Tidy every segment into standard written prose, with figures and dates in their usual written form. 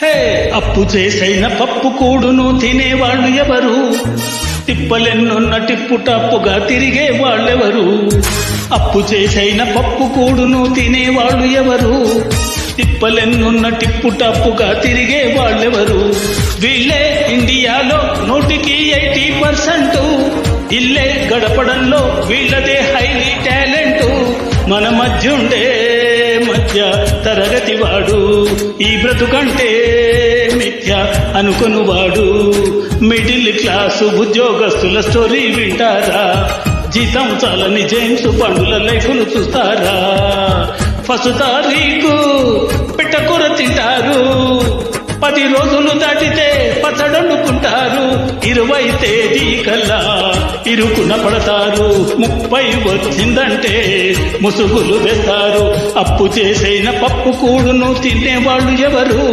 హే అప్పు చేసైన పప్పు కూడును తినేవాళ్ళు ఎవరు? తిప్పలెన్నున్న టిప్పు టప్పుగా తిరిగే వాళ్ళెవరు? అప్పు చేసైన పప్పు కూడును తినేవాళ్ళు ఎవరు? తిప్పలెన్నున్న టిప్పు టప్పుగా తిరిగే వాళ్ళెవరు? వీళ్ళే ఇండియాలో 80% ఇల్లే గడపడంలో వీళ్ళదే హైలీ టాలెంట్. మన మధ్యుండే మధ్య తరగతి వాడు ఈ బ్రతుకంటే మిథ్య అనుకొనువాడు. మిడిల్ క్లాసు ఉద్యోగస్తుల స్టోరీ వింటారా? జీతం చాలని జేమ్స్ పండుల లైఫ్ను చూస్తారా? ఫస్ట్ తారీఖు పిట్టకూర తింటారు, 10 రోజులు దాటితే పచ్చడొండుకుంటారు, 20 తేదీ కల్లా ఇరుకున పడతారు, 30 వచ్చిందంటే ముసుగులు వేస్తారు. అప్పు చేసైన పప్పు కూడును తినేవాళ్ళు ఎవరు?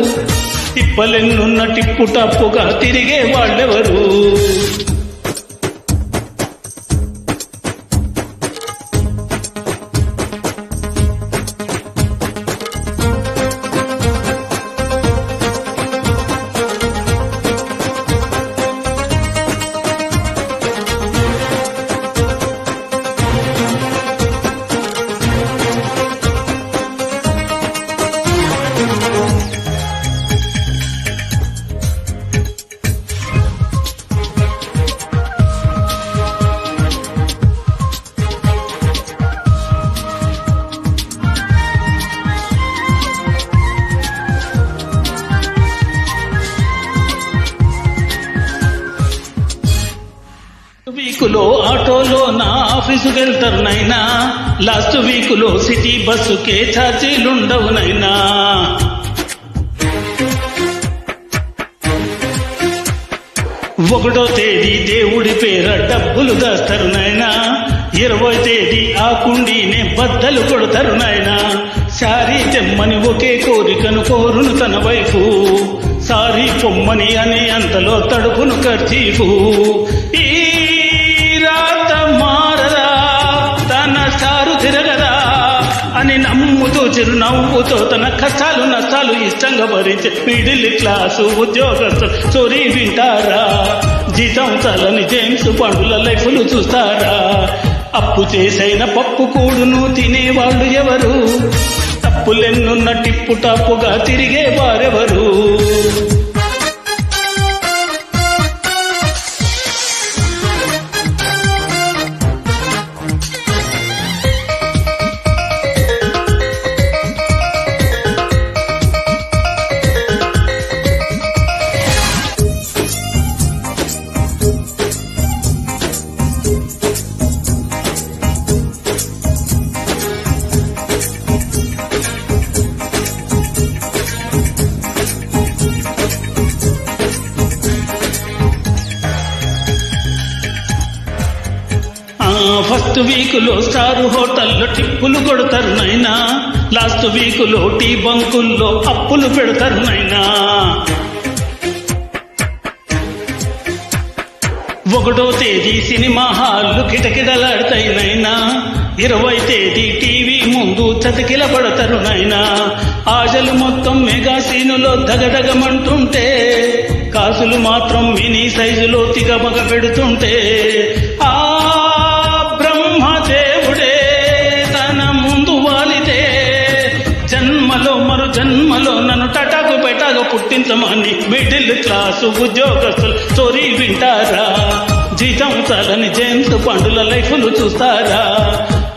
తిప్పలెన్నున్న టిప్పు టప్పుగా తిరిగే వాళ్ళెవరు? వీకులో ఆటోలో నా ఆఫీసుకు వెళ్తారు నైనా, లాస్ట్ వీకులో సిటీ బస్సుకే ఛార్జీలుండవు నైనా. ఒకటో తేదీ దేవుడి పేర డబ్బులు దాస్తారు నాయనా, 20 తేదీ ఆ కుండీనే బద్దలు కొడతారు నాయనా. సారీ తెమ్మని ఒకే కోరికను కోరును తన వైపు, సారీ పొమ్మని అనే అంతలో తడుపును ఖర్చీఫు. ఈ రాత మారదా తన సారు తిరగదా అని నమ్ముతూ చిరునవ్వుతో తన కష్టాలు నష్టాలు ఇష్టంగా భరించే మిడిల్ క్లాసు ఉద్యోగస్తులు స్టోరీ వింటారా? జీతం చాలని జేమ్స్ పండుల లైఫ్లు చూస్తారా? అప్పు చేసైన పప్పు కూడును తినేవాళ్ళు ఎవరు? తప్పులెన్నున్న టిప్పు టప్పుగా తిరిగే వారెవరు? ఫస్ట్ వీకులో స్టార్ హోటల్లో టిప్పులు కొడతారు నైనా, లాస్ట్ వీకులో టీ బంకుల్లో అప్పులు పెడతారు నైనా. 1వ తేదీ సినిమా హాళ్ళు కిటకిటలాడతాయి నైనా, 20 తేదీ టీవీ ముందు చతికిల పడతారు నైనా. ఆశలు మొత్తం మెగా సీనులో దగదగమంటుంటే, కాసులు మాత్రం మినీ సైజులో తిగమగ పెడుతుంటే, ఆ బ్రహ్మదేవుడే తన ముందు వాలితే జన్మలో మరు జన్మలో నన్ను టటాకు పెట్టాకు పుట్టించమని మిడిల్ క్లాసు ఉద్యోగస్తులు స్టోరీ వింటారా? జీతం చాలని జేమ్స్ పండుల లైఫ్లు చూస్తారా?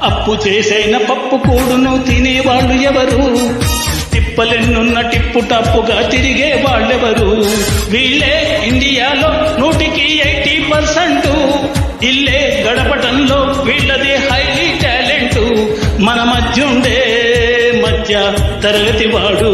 అప్పు చేసైన పప్పు కూడును తినేవాళ్ళు ఎవరు? తిప్పలెన్నున్న టిప్పు టప్పుగా తిరిగే వాళ్ళెవరు? వీళ్ళే ఇండియాలో 80% ఇల్లే గడపటంలో వీళ్ళదే హైలీ టాలెంట్. మన మధ్యుండే మధ్య తరగతి వాడు